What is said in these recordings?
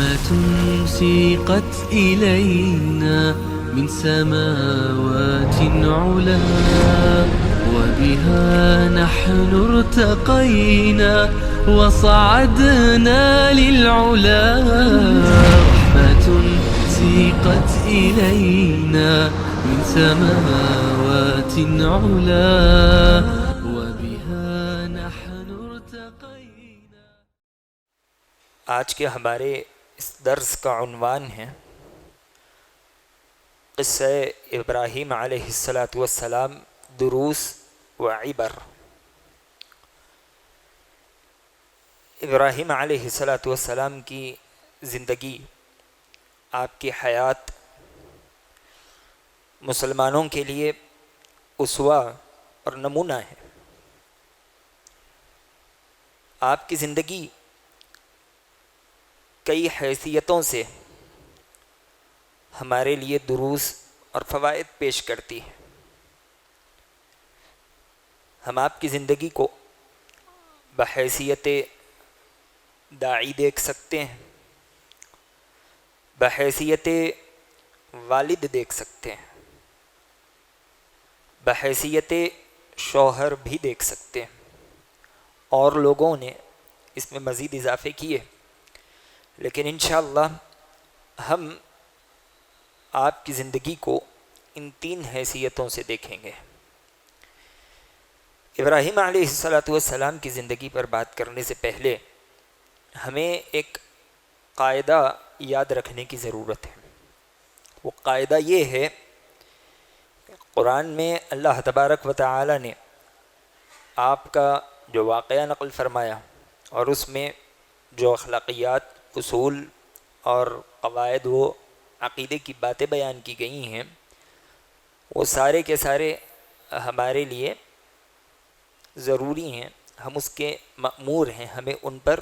رحمة سيقت إلينا من سماوات علا وبها نحن ارتقينا وصعدنا للعلا رحمة سيقت إلينا من سماوات علا وبها نحن ارتقينا. آج کے ہمارے اس درس کا عنوان ہے قصہ ابراہیم علیہ السلام دروس و عبر. ابراہیم علیہ السلام کی زندگی، آپ کی حیات مسلمانوں کے لیے اسوہ اور نمونہ ہے. آپ کی زندگی کئی حیثیتوں سے ہمارے لیے دروس اور فوائد پیش کرتی ہے. ہم آپ کی زندگی کو بحیثیت داعی دیکھ سکتے ہیں، بحیثیت والد دیکھ سکتے ہیں، بحیثیت شوہر بھی دیکھ سکتے ہیں، اور لوگوں نے اس میں مزید اضافے کیے، لیکن انشاءاللہ ہم آپ کی زندگی کو ان 3 حیثیتوں سے دیکھیں گے. ابراہیم علیہ السلام کی زندگی پر بات کرنے سے پہلے ہمیں ایک قاعدہ یاد رکھنے کی ضرورت ہے. وہ قاعدہ یہ ہے کہ قرآن میں اللہ تبارک و تعالی نے آپ کا جو واقعہ نقل فرمایا اور اس میں جو اخلاقیات، اصول اور قواعد و عقیدے کی باتیں بیان کی گئی ہیں، وہ سارے کے سارے ہمارے لیے ضروری ہیں. ہم اس کے مأمور ہیں، ہمیں ان پر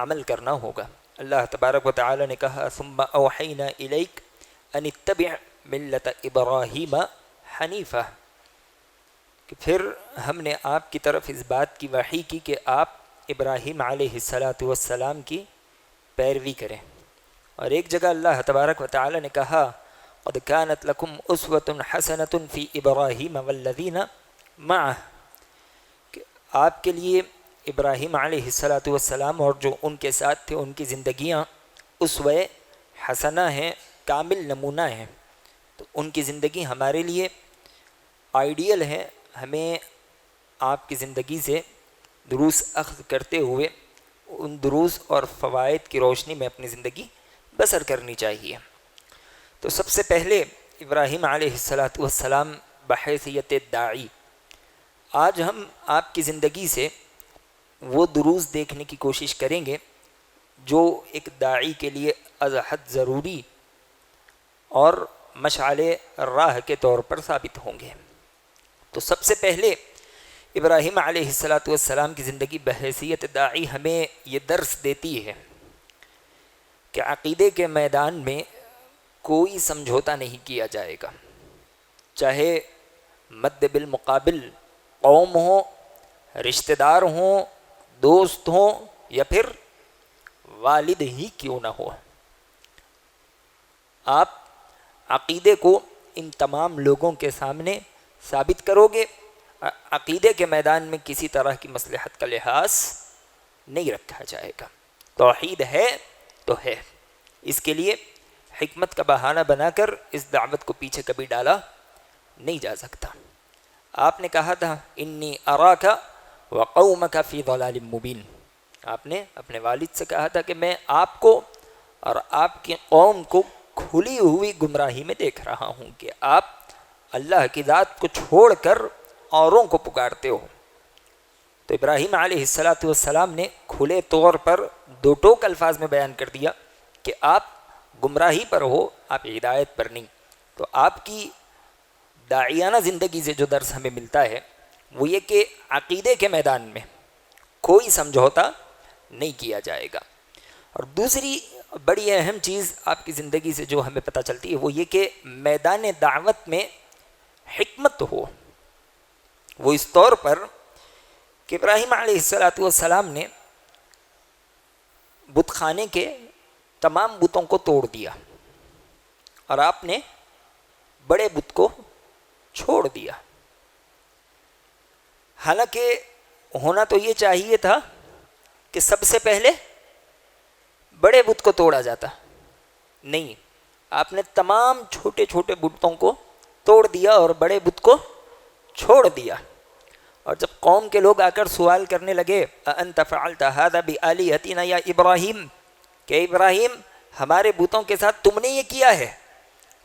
عمل کرنا ہوگا. اللہ تبارک و تعالی نے کہا ثم اوحینا الیک ان اتبع ملت ابراہیم حنیفہ، کہ پھر ہم نے آپ کی طرف اس بات کی وحی کی کہ آپ ابراہیم علیہ السلام کی پیروی کریں. اور ایک جگہ اللہ تبارک و تعالی نے کہا قد كانت لكم اسوة حسنة في ابراہیم والذین معه، کہ آپ کے لیے ابراہیم علیہ السلام اور جو ان کے ساتھ تھے ان کی زندگیاں اسوہ حسنہ ہیں، کامل نمونہ ہیں. تو ان کی زندگی ہمارے لیے آئیڈیل ہے. ہمیں آپ کی زندگی سے دروس اخذ کرتے ہوئے ان دروس اور فوائد کی روشنی میں اپنی زندگی بسر کرنی چاہیے. تو سب سے پہلے ابراہیم علیہ السلام بحیثیت داعی. آج ہم آپ کی زندگی سے وہ دروس دیکھنے کی کوشش کریں گے جو ایک داعی کے لیے از حد ضروری اور مشعل راہ کے طور پر ثابت ہوں گے. تو سب سے پہلے ابراہیم علیہ السلام کی زندگی بحیثیت داعی ہمیں یہ درس دیتی ہے کہ عقیدے کے میدان میں کوئی سمجھوتا نہیں کیا جائے گا، چاہے مد بالمقابل قوم ہوں، رشتہ دار ہوں، دوست ہوں، یا پھر والد ہی کیوں نہ ہو. آپ عقیدے کو ان تمام لوگوں کے سامنے ثابت کرو گے. عقیدے کے میدان میں کسی طرح کی مصلحت کا لحاظ نہیں رکھا جائے گا. توحید ہے تو ہے، اس کے لیے حکمت کا بہانہ بنا کر اس دعوت کو پیچھے کبھی ڈالا نہیں جا سکتا. آپ نے کہا تھا انی اراک وقومک فی ضلال مبین. آپ نے اپنے والد سے کہا تھا کہ میں آپ کو اور آپ کی قوم کو کھلی ہوئی گمراہی میں دیکھ رہا ہوں کہ آپ اللہ کی ذات کو چھوڑ کر اوروں کو پکارتے ہو. تو ابراہیم علیہ السلام نے کھلے طور پر 2 ٹوک الفاظ میں بیان کر دیا کہ آپ گمراہی پر ہو، آپ ہدایت پر نہیں. تو آپ کی داعیانہ زندگی سے جو درس ہمیں ملتا ہے وہ یہ کہ عقیدے کے میدان میں کوئی سمجھوتا نہیں کیا جائے گا. اور دوسری بڑی اہم چیز آپ کی زندگی سے جو ہمیں پتہ چلتی ہے وہ یہ کہ میدان دعوت میں حکمت ہو. وہ اس طور پر کہ ابراہیم علیہ السلام نے بت خانے کے تمام بتوں کو توڑ دیا اور آپ نے بڑے بت کو چھوڑ دیا. حالانکہ ہونا تو یہ چاہیے تھا کہ سب سے پہلے بڑے بت کو توڑا جاتا. نہیں، آپ نے تمام چھوٹے چھوٹے بتوں کو توڑ دیا اور بڑے بت کو چھوڑ دیا. اور جب قوم کے لوگ آ کر سوال کرنے لگے اَأَنْتَ فَعَلْتَ هَذَا بِآلِهَتِنَا يَا إِبْرَاهِيمُ، کہ ابراہیم ہمارے بتوں کے ساتھ تم نے یہ کیا ہے.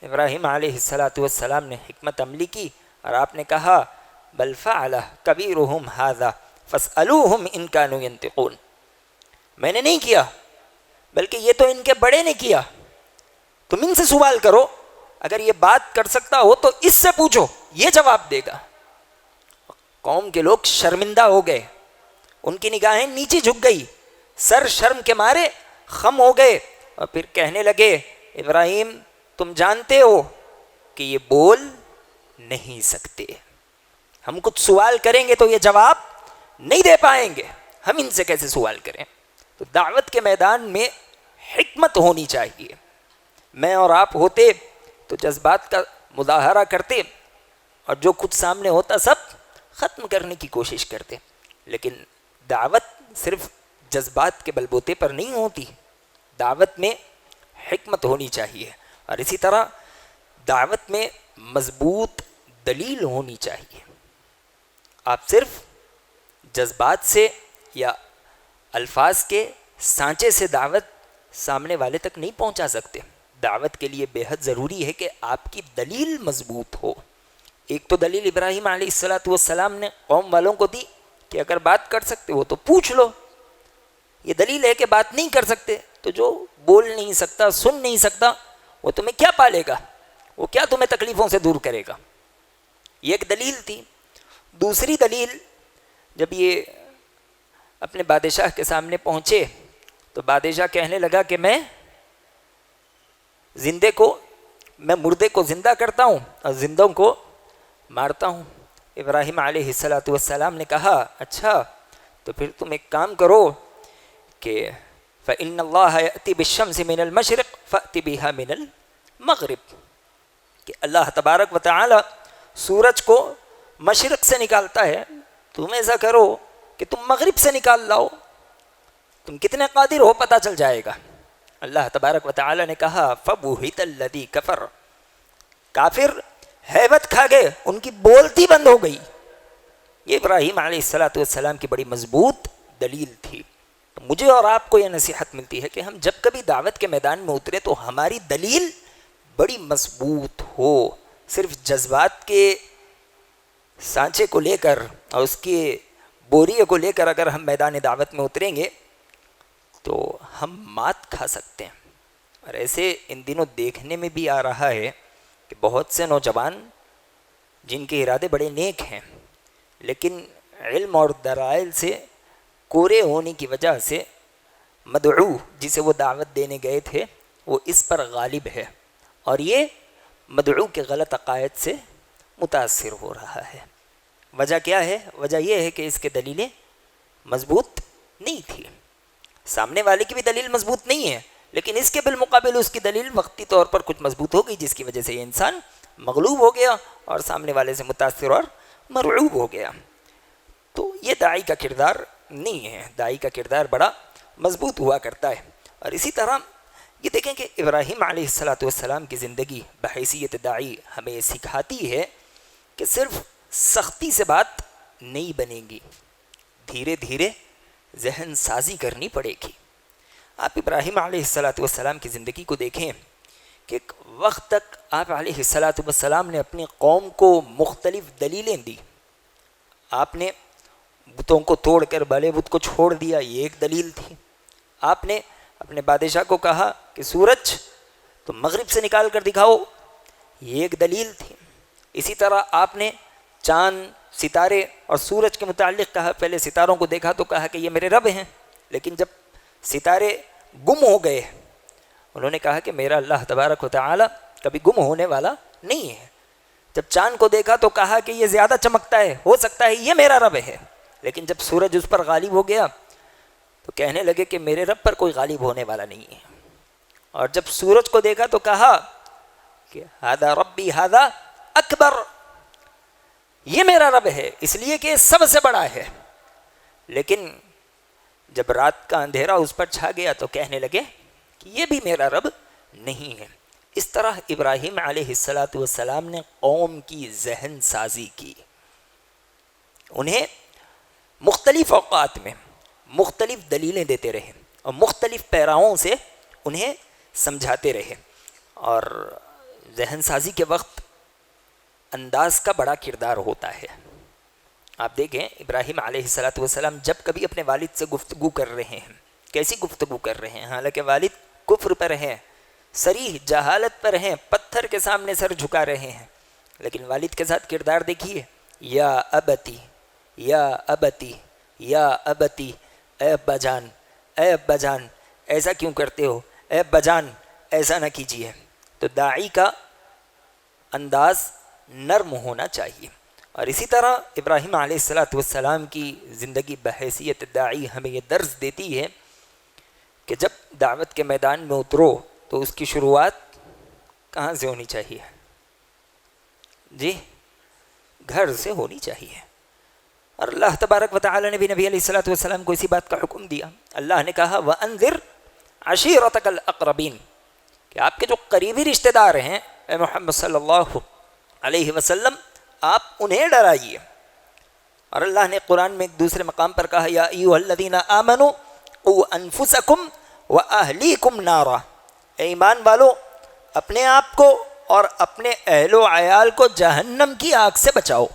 ابراہیم علیہ السلام نے حکمت عملی کی اور آپ نے کہا بل فعلہ کبیرہم ھذا فاسألوہم ان کانوا ینطقون، میں نے نہیں کیا بلکہ یہ تو ان کے بڑے نے کیا، تم ان سے سوال کرو، اگر یہ بات کر سکتا ہو تو اس سے پوچھو، یہ جواب دے گا. قوم کے لوگ شرمندہ ہو گئے، ان کی نگاہیں نیچے جھک گئی، سر شرم کے مارے خم ہو گئے اور پھر کہنے لگے ابراہیم تم جانتے ہو کہ یہ بول نہیں سکتے، ہم کچھ سوال کریں گے تو یہ جواب نہیں دے پائیں گے، ہم ان سے کیسے سوال کریں. تو دعوت کے میدان میں حکمت ہونی چاہیے. میں اور آپ ہوتے تو جذبات کا مظاہرہ کرتے اور جو کچھ سامنے ہوتا سب ختم کرنے کی کوشش کرتے، لیکن دعوت صرف جذبات کے بل بوتے پر نہیں ہوتی، دعوت میں حکمت ہونی چاہیے. اور اسی طرح دعوت میں مضبوط دلیل ہونی چاہیے. آپ صرف جذبات سے یا الفاظ کے سانچے سے دعوت سامنے والے تک نہیں پہنچا سکتے. دعوت کے لیے بے حد ضروری ہے کہ آپ کی دلیل مضبوط ہو. ایک تو دلیل ابراہیم علیہ السلام نے قوم والوں کو دی کہ اگر بات کر سکتے ہو تو پوچھ لو. یہ دلیل ہے کہ بات نہیں کر سکتے تو جو بول نہیں سکتا سن نہیں سکتا وہ تمہیں کیا پالے گا، وہ کیا تمہیں تکلیفوں سے دور کرے گا. یہ ایک دلیل تھی. دوسری دلیل، جب یہ اپنے بادشاہ کے سامنے پہنچے تو بادشاہ کہنے لگا کہ میں مردے کو زندہ کرتا ہوں اور زندوں کو مارتا ہوں. ابراہیم علیہ السلام نے کہا اچھا تو پھر تم ایک کام کرو کہ فَإِنَّ اللَّهَ يَأْتِي بِالشَّمْسِ مِنَ الْمَشْرِقِ فَأْتِ بِهَا مِنَ الْمَغْرِبِ، کہ اللہ تبارک و تعالی سورج کو مشرق سے نکالتا ہے، تم ایسا کرو کہ تم مغرب سے نکال لاؤ، تم کتنے قادر ہو پتہ چل جائے گا. اللہ تبارک و تعالی نے کہا فَبُهِتَ الَّذِي كَفَرَ، کافر ہیبت کھا گئے، ان کی بولتی بند ہو گئی. یہ ابراہیم علیہ السلام کی بڑی مضبوط دلیل تھی. مجھے اور آپ کو یہ نصیحت ملتی ہے کہ ہم جب کبھی دعوت کے میدان میں اترے تو ہماری دلیل بڑی مضبوط ہو. صرف جذبات کے سانچے کو لے کر اور اس کے بوریے کو لے کر اگر ہم میدان دعوت میں اتریں گے تو ہم مات کھا سکتے ہیں. اور ایسے ان دنوں دیکھنے میں بھی آ رہا ہے کہ بہت سے نوجوان جن کے ارادے بڑے نیک ہیں لیکن علم اور دلائل سے کورے ہونے کی وجہ سے مدعو جسے وہ دعوت دینے گئے تھے وہ اس پر غالب ہے اور یہ مدعو کے غلط عقائد سے متاثر ہو رہا ہے. وجہ کیا ہے؟ وجہ یہ ہے کہ اس کے دلیلیں مضبوط نہیں تھی. سامنے والے کی بھی دلیل مضبوط نہیں ہے لیکن اس کے بالمقابل اس کی دلیل وقتی طور پر کچھ مضبوط ہو گئی جس کی وجہ سے یہ انسان مغلوب ہو گیا اور سامنے والے سے متاثر اور مرعوب ہو گیا. تو یہ داعی کا کردار نہیں ہے. داعی کا کردار بڑا مضبوط ہوا کرتا ہے. اور اسی طرح یہ دیکھیں کہ ابراہیم علیہ السلام کی زندگی بحیثیت داعی ہمیں سکھاتی ہے کہ صرف سختی سے بات نہیں بنے گی، دھیرے دھیرے ذہن سازی کرنی پڑے گی. آپ ابراہیم علیہ السلام کی زندگی کو دیکھیں کہ ایک وقت تک آپ علیہ السلام نے اپنی قوم کو مختلف دلیلیں دی. آپ نے بتوں کو توڑ کر بڑے بت کو چھوڑ دیا، یہ ایک دلیل تھی. آپ نے اپنے بادشاہ کو کہا کہ سورج تم مغرب سے نکال کر دکھاؤ، یہ ایک دلیل تھی. اسی طرح آپ نے چاند، ستارے اور سورج کے متعلق کہا. پہلے ستاروں کو دیکھا تو کہا کہ یہ میرے رب ہیں، لیکن جب ستارے گم ہو گئے انہوں نے کہا کہ میرا اللہ تبارک و تعالی کبھی گم ہونے والا نہیں ہے. جب چاند کو دیکھا تو کہا کہ یہ زیادہ چمکتا ہے، ہو سکتا ہے یہ میرا رب ہے. لیکن جب سورج اس پر غالب ہو گیا تو کہنے لگے کہ میرے رب پر کوئی غالب ہونے والا نہیں ہے. اور جب سورج کو دیکھا تو کہا کہ ہذا ربی ہذا اکبر، یہ میرا رب ہے اس لیے کہ سب سے بڑا ہے۔ لیکن جب رات کا اندھیرا اس پر چھا گیا تو کہنے لگے کہ یہ بھی میرا رب نہیں ہے۔ اس طرح ابراہیم علیہ السلام نے قوم کی ذہن سازی کی، انہیں مختلف اوقات میں مختلف دلیلیں دیتے رہے اور مختلف پیراؤں سے انہیں سمجھاتے رہے، اور ذہن سازی کے وقت انداز کا بڑا کردار ہوتا ہے۔ آپ دیکھیں ابراہیم علیہ السلام جب کبھی اپنے والد سے گفتگو کر رہے ہیں، کیسی گفتگو کر رہے ہیں؟ حالانکہ والد کفر پر ہیں، صریح جہالت پر ہیں، پتھر کے سامنے سر جھکا رہے ہیں، لیکن والد کے ساتھ کردار دیکھیے، یا ابتی یا ابتی یا ابتی، اے ابا جان اے ابا جان ایسا کیوں کرتے ہو، اے ابا جان ایسا نہ کیجیے۔ تو داعی کا انداز نرم ہونا چاہیے، اور اسی طرح ابراہیم علیہ السلام کی زندگی بحیثیت داعی ہمیں یہ درس دیتی ہے کہ جب دعوت کے میدان میں اترو تو اس کی شروعات کہاں سے ہونی چاہیے؟ جی گھر سے ہونی چاہیے۔ اور اللہ تبارک و تعالی نے بھی نبی علیہ السلام کو اسی بات کا حکم دیا۔ اللہ نے کہا وَأَنذِرْ عَشِيرَتَكَ الْأَقْرَبِينَ، کہ آپ کے جو قریبی رشتہ دار ہیں اے محمد صلی اللہ علیہ وسلم آپ انہیں ڈرائیے۔ اور اللہ نے قرآن میں ایک دوسرے مقام پر کہا یا ایھا الذین آمنوا قوا انفسکم واہلیکم نارا، اے ایمان والو اپنے آپ کو اور اپنے اہل و عیال کو جہنم کی آگ سے بچاؤ۔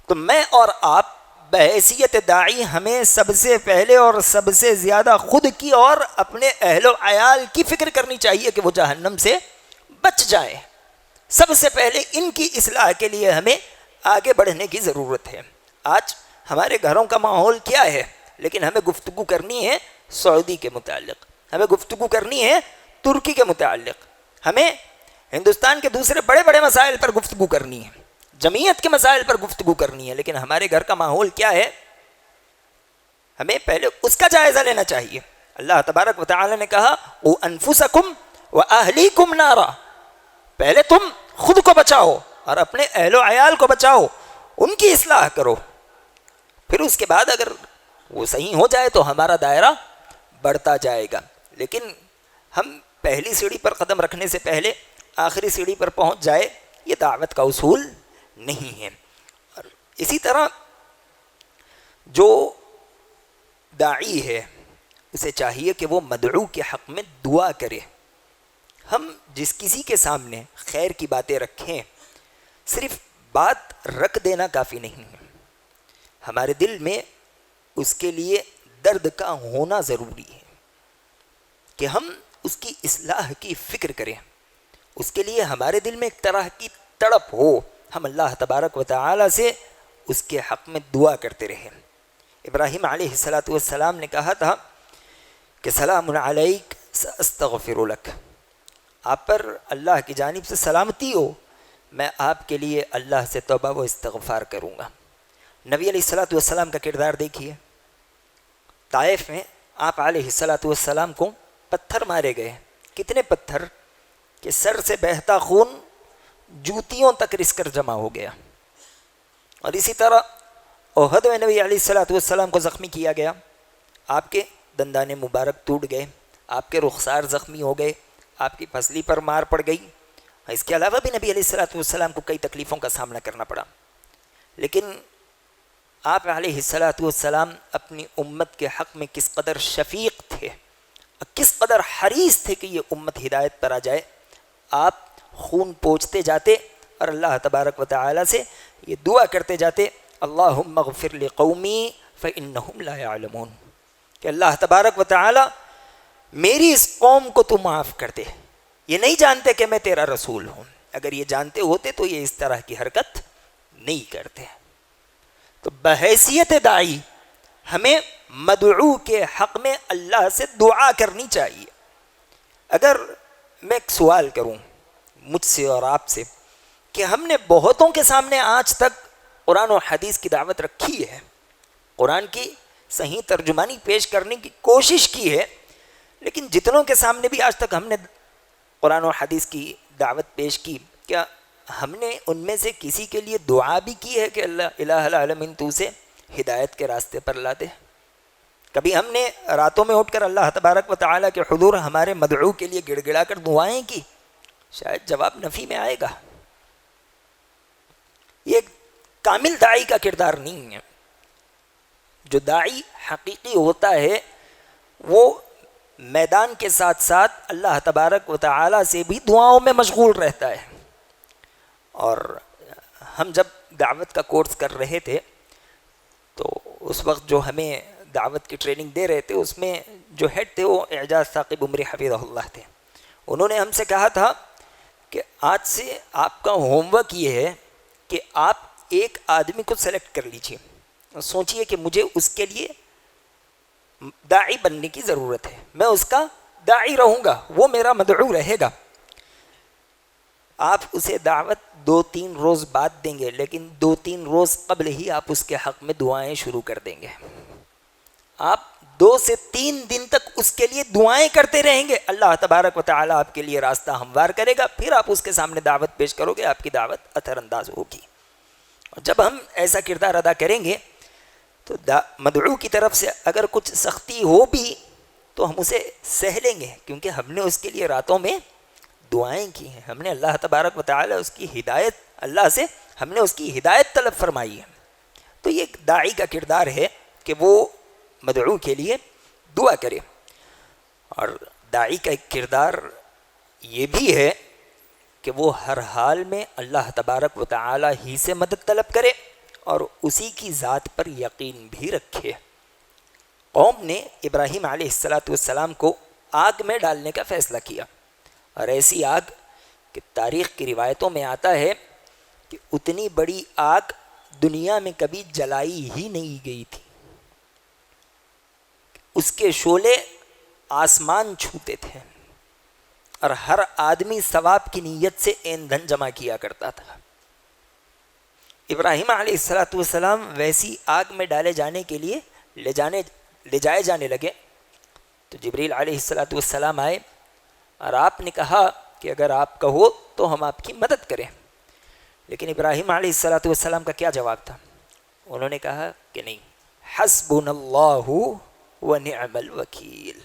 تو میں اور آپ بحیثیت داعی ہمیں سب سے پہلے اور سب سے زیادہ خود کی اور اپنے اہل و عیال کی فکر کرنی چاہیے کہ وہ جہنم سے بچ جائیں۔ سب سے پہلے ان کی اصلاح کے لیے ہمیں آگے بڑھنے کی ضرورت ہے۔ آج ہمارے گھروں کا ماحول کیا ہے؟ لیکن ہمیں گفتگو کرنی ہے سعودی کے متعلق، ہمیں گفتگو کرنی ہے ترکی کے متعلق، ہمیں ہندوستان کے دوسرے بڑے بڑے مسائل پر گفتگو کرنی ہے، جمعیت کے مسائل پر گفتگو کرنی ہے، لیکن ہمارے گھر کا ماحول کیا ہے؟ ہمیں پہلے اس کا جائزہ لینا چاہیے۔ اللہ تبارک و تعالی نے کہا وَأَنفُسَكُمْ وَأَهْلِيكُمْ نَارًا، پہلے تم خود کو بچاؤ اور اپنے اہل و عیال کو بچاؤ، ان کی اصلاح کرو، پھر اس کے بعد اگر وہ صحیح ہو جائے تو ہمارا دائرہ بڑھتا جائے گا۔ لیکن ہم پہلی سیڑھی پر قدم رکھنے سے پہلے آخری سیڑھی پر پہنچ جائے، یہ دعوت کا اصول نہیں ہے۔ اور اسی طرح جو داعی ہے اسے چاہیے کہ وہ مدعو کے حق میں دعا کرے۔ ہم جس کسی کے سامنے خیر کی باتیں رکھیں، صرف بات رکھ دینا کافی نہیں ہے، ہمارے دل میں اس کے لیے درد کا ہونا ضروری ہے کہ ہم اس کی اصلاح کی فکر کریں، اس کے لیے ہمارے دل میں ایک طرح کی تڑپ ہو، ہم اللہ تبارک و تعالی سے اس کے حق میں دعا کرتے رہیں۔ ابراہیم علیہ السلام نے کہا تھا کہ سلام علیک ساستغفر لک، آپ پر اللہ کی جانب سے سلامتی ہو، میں آپ کے لیے اللہ سے توبہ و استغفار کروں گا۔ نبی علیہ السلام کا کردار دیکھیے، طائف میں آپ علیہ السلام کو پتھر مارے گئے، کتنے پتھر کہ سر سے بہتا خون جوتیوں تک رس کر جمع ہو گیا۔ اور اسی طرح احد میں نبی علیہ السلام کو زخمی کیا گیا، آپ کے دندان مبارک ٹوٹ گئے، آپ کے رخسار زخمی ہو گئے، آپ کی پھسلی پر مار پڑ گئی، اس کے علاوہ بھی نبی علیہ السلام کو کئی تکلیفوں کا سامنا کرنا پڑا، لیکن آپ علیہ السلام اپنی امت کے حق میں کس قدر شفیق تھے، کس قدر حریص تھے کہ یہ امت ہدایت پر آ جائے۔ آپ خون پوچھتے جاتے اور اللہ تبارک و تعالی سے یہ دعا کرتے جاتے اللہم اغفر لقومی فإنہم لا يعلمون، کہ اللہ تبارک و تعالی میری اس قوم کو تو معاف کر دے، یہ نہیں جانتے کہ میں تیرا رسول ہوں، اگر یہ جانتے ہوتے تو یہ اس طرح کی حرکت نہیں کرتے۔ تو بحیثیت داعی ہمیں مدعو کے حق میں اللہ سے دعا کرنی چاہیے۔ اگر میں ایک سوال کروں مجھ سے اور آپ سے کہ ہم نے بہتوں کے سامنے آج تک قرآن و حدیث کی دعوت رکھی ہے، قرآن کی صحیح ترجمانی پیش کرنے کی کوشش کی ہے، لیکن جتنوں کے سامنے بھی آج تک ہم نے قرآن و حدیث کی دعوت پیش کی، کیا ہم نے ان میں سے کسی کے لیے دعا بھی کی ہے کہ اللہ الہ العالمین تو اسے ہدایت کے راستے پر لا دے؟ کبھی ہم نے راتوں میں اٹھ کر اللہ تبارک و تعالیٰ کے حضور ہمارے مدعو کے لیے گڑ گڑا کر دعائیں کی؟ شاید جواب نفی میں آئے گا۔ یہ کامل داعی کا کردار نہیں ہے۔ جو داعی حقیقی ہوتا ہے وہ میدان کے ساتھ ساتھ اللہ تبارک و تعالیٰ سے بھی دعاؤں میں مشغول رہتا ہے۔ اور ہم جب دعوت کا کورس کر رہے تھے تو اس وقت جو ہمیں دعوت کی ٹریننگ دے رہے تھے اس میں جو ہیڈ تھے وہ اعجاز ثاقب عمری حفظہ اللہ تھے۔ انہوں نے ہم سے کہا تھا کہ آج سے آپ کا ہوم ورک یہ ہے کہ آپ ایک آدمی کو سلیکٹ کر لیجئے، سوچئے کہ مجھے اس کے لیے داعی بننے کی ضرورت ہے، میں اس کا داعی رہوں گا، وہ میرا مدعو رہے گا۔ آپ اسے دعوت 2-3 روز بعد دیں گے، لیکن 2-3 روز قبل ہی آپ اس کے حق میں دعائیں شروع کر دیں گے۔ آپ 2 سے 3 دن تک اس کے لیے دعائیں کرتے رہیں گے، اللہ تبارک و تعالیٰ آپ کے لیے راستہ ہموار کرے گا، پھر آپ اس کے سامنے دعوت پیش کرو گے، آپ کی دعوت اثر انداز ہوگی۔ اور جب ہم ایسا کردار ادا کریں گے تو مدعو کی طرف سے اگر کچھ سختی ہو بھی تو ہم اسے سہ لیں گے، کیونکہ ہم نے اس کے لیے راتوں میں دعائیں کی ہیں، ہم نے اللہ تبارک و تعالیٰ اس کی ہدایت، اللہ سے ہم نے اس کی ہدایت طلب فرمائی ہے۔ تو یہ ایک داعی کا کردار ہے کہ وہ مدعو کے لیے دعا کرے۔ اور داعی کا ایک کردار یہ بھی ہے کہ وہ ہر حال میں اللہ تبارک و تعالیٰ ہی سے مدد طلب کرے اور اسی کی ذات پر یقین بھی رکھے۔ قوم نے ابراہیم علیہ السلام کو آگ میں ڈالنے کا فیصلہ کیا، اور ایسی آگ کہ تاریخ کی روایتوں میں آتا ہے کہ اتنی بڑی آگ دنیا میں کبھی جلائی ہی نہیں گئی تھی، اس کے شعلے آسمان چھوتے تھے، اور ہر آدمی ثواب کی نیت سے ایندھن جمع کیا کرتا تھا۔ ابراہیم علیہ السلام ویسی آگ میں ڈالے جانے کے لیے لے جائے جانے لگے تو جبریل علیہ السلام آئے اور آپ نے کہا کہ اگر آپ کہو تو ہم آپ کی مدد کریں۔ لیکن ابراہیم علیہ السلام کا کیا جواب تھا؟ انہوں نے کہا کہ نہیں، حسبنا اللہ ونعم الوکیل،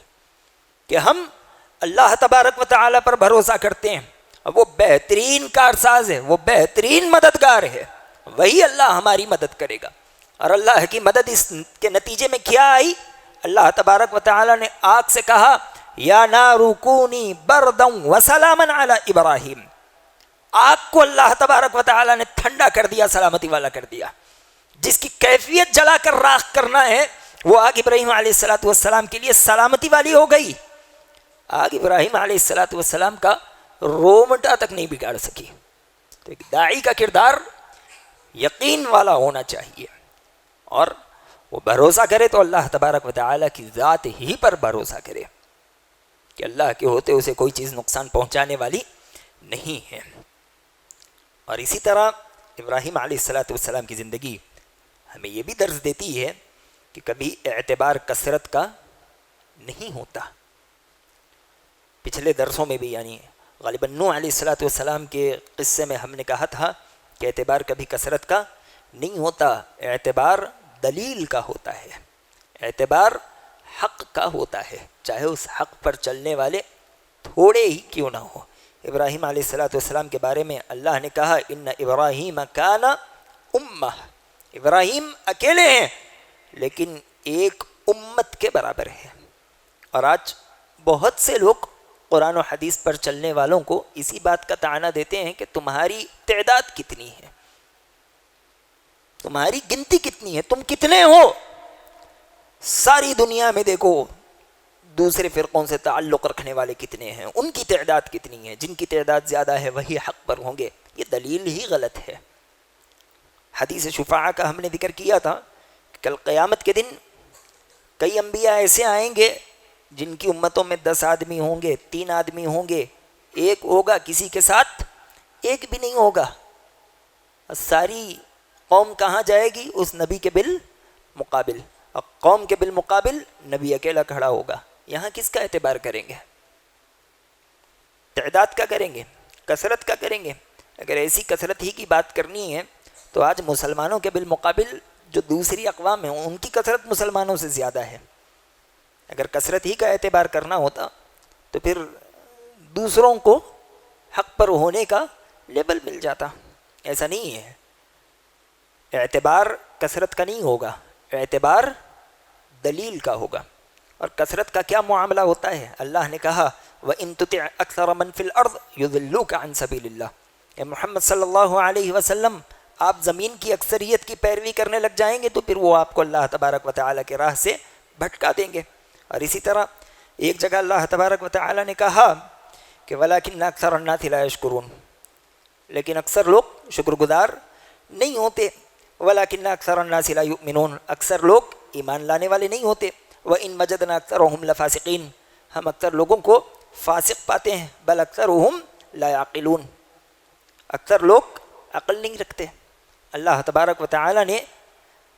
کہ ہم اللہ تبارک و تعالیٰ پر بھروسہ کرتے ہیں، وہ بہترین کارساز ہے، وہ بہترین مددگار ہے، وہی اللہ ہماری مدد کرے گا۔ اور اللہ کی مدد اس کے نتیجے میں کیا آئی؟ اللہ تبارک و تعالیٰ نے آگ سے کہا یا نار کونی بردا وسلاما علی ابراہیم، آگ کو اللہ تبارک و تعالیٰ نے ٹھنڈا کر دیا، سلامتی والا کر دیا۔ جس کی کیفیت جلا کر راکھ کرنا ہے وہ آگ ابراہیم علیہ السلام کے لیے سلامتی والی ہو گئی۔ آگ ابراہیم علیہ السلام کا رومٹا تک نہیں بگاڑ سکی۔ تو ایک داعی کا کردار یقین والا ہونا چاہیے، اور وہ بھروسہ کرے تو اللہ تبارک و تعالیٰ کی ذات ہی پر بھروسہ کرے کہ اللہ کے ہوتے اسے کوئی چیز نقصان پہنچانے والی نہیں ہے۔ اور اسی طرح ابراہیم علیہ السلام کی زندگی ہمیں یہ بھی درس دیتی ہے کہ کبھی اعتبار کثرت کا نہیں ہوتا۔ پچھلے درسوں میں بھی یعنی غالباً نوح علیہ السلام کے قصے میں ہم نے کہا تھا کہ اعتبار کبھی کثرت کا نہیں ہوتا، اعتبار دلیل کا ہوتا ہے، اعتبار حق کا ہوتا ہے، چاہے اس حق پر چلنے والے تھوڑے ہی کیوں نہ ہو۔ ابراہیم علیہ السلام کے بارے میں اللہ نے کہا ان ابراہیم کان امہ، ابراہیم اکیلے ہیں لیکن ایک امت کے برابر ہے۔ اور آج بہت سے لوگ قرآن و حدیث پر چلنے والوں کو اسی بات کا طعنہ دیتے ہیں کہ تمہاری تعداد کتنی ہے، تمہاری گنتی کتنی ہے، تم کتنے ہو۔ ساری دنیا میں دیکھو دوسرے فرقوں سے تعلق رکھنے والے کتنے ہیں، ان کی تعداد کتنی ہے، جن کی تعداد زیادہ ہے وہی حق پر ہوں گے۔ یہ دلیل ہی غلط ہے۔ حدیث شفاعہ کا ہم نے ذکر کیا تھا کہ کل قیامت کے دن کئی انبیاء ایسے آئیں گے جن کی امتوں میں 10 آدمی ہوں گے، 3 آدمی ہوں گے، ایک ہوگا کسی کے ساتھ ایک بھی نہیں ہوگا۔ ساری قوم کہاں جائے گی؟ اس نبی کے بالمقابل، اور قوم کے بالمقابل نبی اکیلا کھڑا ہوگا۔ یہاں کس کا اعتبار کریں گے؟ تعداد کا کریں گے؟ کثرت کا کریں گے؟ اگر ایسی کثرت ہی کی بات کرنی ہے تو آج مسلمانوں کے بالمقابل جو دوسری اقوام ہیں ان کی کثرت مسلمانوں سے زیادہ ہے۔ اگر کثرت ہی کا اعتبار کرنا ہوتا تو پھر دوسروں کو حق پر ہونے کا لیبل مل جاتا۔ ایسا نہیں ہے، اعتبار کثرت کا نہیں ہوگا، اعتبار دلیل کا ہوگا۔ اور کثرت کا کیا معاملہ ہوتا ہے؟ اللہ نے کہا وَإِن تُطِعْ أَكْثَرَ مَنْ فِي الْأَرْضِ يُضِلُّوكَ عَنْ سَبِيلِ اللَّهِ۔ اے محمد صلی اللہ علیہ وسلم، آپ زمین کی اکثریت کی پیروی کرنے لگ جائیں گے تو پھر وہ آپ کو اللہ تبارک و تعالیٰ کے راہ سے بھٹکا دیں گے۔ اور اسی طرح ایک جگہ اللہ تبارک و تعالیٰ نے کہا کہ وَلَكِنَّ أَكْثَرَ النَّاسِ لَا يَشْكُرُونَ، لیکن اکثر لوگ شکر گزار نہیں ہوتے۔ وَلَكِنَّ أَكْثَرَ النَّاسِ لَا يُؤْمِنُونَ، اکثر لوگ ایمان لانے والے نہیں ہوتے۔ وَإِن وَجَدْنَا أَكْثَرَهُمْ لَفَاسِقِينَ، ہم اکثر لوگوں کو فاسق پاتے ہیں۔ بل أَكْثَرُهُمْ لَا يَعْقِلُونَ، اکثر لوگ عقل نہیں رکھتے۔ اللہ تبارک و تعالیٰ نے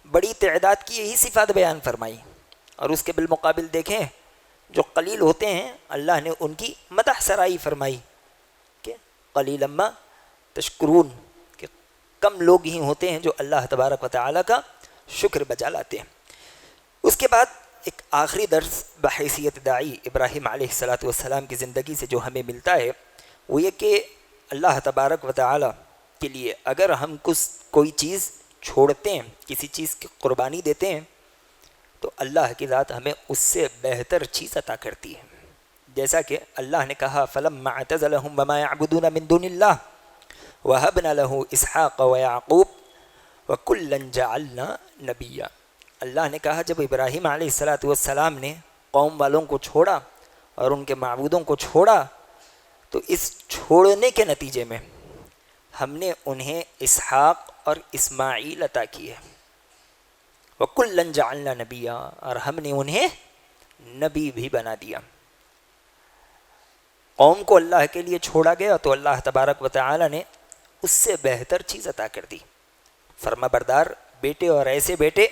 بڑی تعداد کی یہی صفات بیان فرمائی، اور اس کے بالمقابل دیکھیں جو قلیل ہوتے ہیں اللہ نے ان کی مدح سرائی فرمائی کہ قلیلا ما تشکرون، کہ کم لوگ ہی ہوتے ہیں جو اللہ تبارک و تعالیٰ کا شکر بجا لاتے ہیں۔ اس کے بعد ایک آخری درس بحیثیت داعی ابراہیم علیہ السلام کی زندگی سے جو ہمیں ملتا ہے وہ یہ کہ اللہ تبارک و تعالیٰ کے لیے اگر ہم کوئی چیز چھوڑتے ہیں، کسی چیز کی قربانی دیتے ہیں، تو اللہ کی ذات ہمیں اس سے بہتر چیز عطا کرتی ہے۔ جیسا کہ اللہ نے کہا فَلَمَّا اعْتَزَلَهُمْ وَمَا يَعْبُدُونَ مِن دُونِ اللَّهِ وَهَبْنَا لَهُ إِسْحَاقَ وَيَعْقُوبَ وَكُلًّا جَعَلْنَا نَبِيًّا۔ اللہ نے کہا جب ابراہیم علیہ السلام نے قوم والوں کو چھوڑا اور ان کے معبودوں کو چھوڑا تو اس چھوڑنے کے نتیجے میں ہم نے انہیں اسحاق اور اسماعیل عطا کیے۔ وَكُلًّا جَعَلْنَا نَبِيًّا، اور ہم نے انہیں نبی بھی بنا دیا۔ قوم کو اللہ کے لیے چھوڑا گیا تو اللہ تبارک و تعالی نے اس سے بہتر چیز عطا کر دی، فرما بردار بیٹے، اور ایسے بیٹے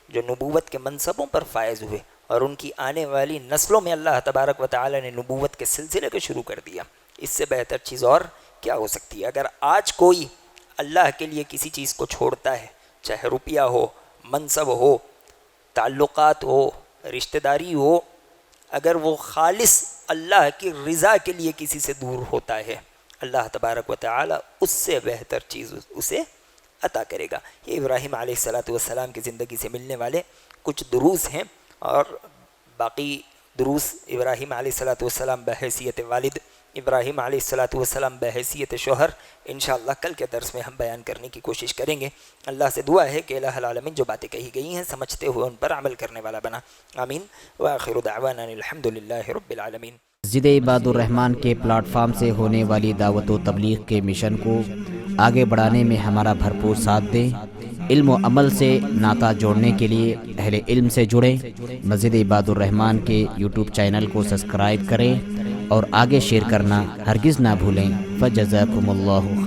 جو نبوت کے منصبوں پر فائز ہوئے، اور ان کی آنے والی نسلوں میں اللہ تبارک و تعالی نے نبوت کے سلسلے کو شروع کر دیا۔ اس سے بہتر چیز اور کیا ہو سکتی ہے؟ اگر آج کوئی اللہ کے لیے کسی چیز کو چھوڑتا ہے، چاہے روپیہ ہو، منصب ہو، تعلقات ہو، رشتہ داری ہو، اگر وہ خالص اللہ کی رضا کے لیے کسی سے دور ہوتا ہے، اللہ تبارک و تعالی اس سے بہتر چیز اسے عطا کرے گا۔ یہ ابراہیم علیہ السلام کی زندگی سے ملنے والے کچھ دروس ہیں، اور باقی دروس ابراہیم علیہ السلام بحیثیت والد، ابراہیم علیہ السلام بحیثیت شوہر، انشاءاللہ کل کے درس میں ہم بیان کرنے کی کوشش کریں گے۔ اللہ سے دعا ہے کہ الہ العالمین جو باتیں کہی گئی ہیں سمجھتے ہوئے ان پر عمل کرنے والا بنا، آمین۔ وآخر دعوانا الحمدللہ رب العالمین۔ مسجد عباد الرحمن کے پلیٹ فارم سے ہونے والی دعوت و تبلیغ کے مشن کو آگے بڑھانے میں ہمارا بھرپور ساتھ دیں۔ علم و عمل سے ناطہ جوڑنے کے لیے اہل علم سے جڑیں۔ مسجد عباد الرحمن کے یوٹیوب چینل کو سبسکرائب کریں اور آگے شیئر کرنا ہرگز نہ بھولیں۔ فجزاکم اللہ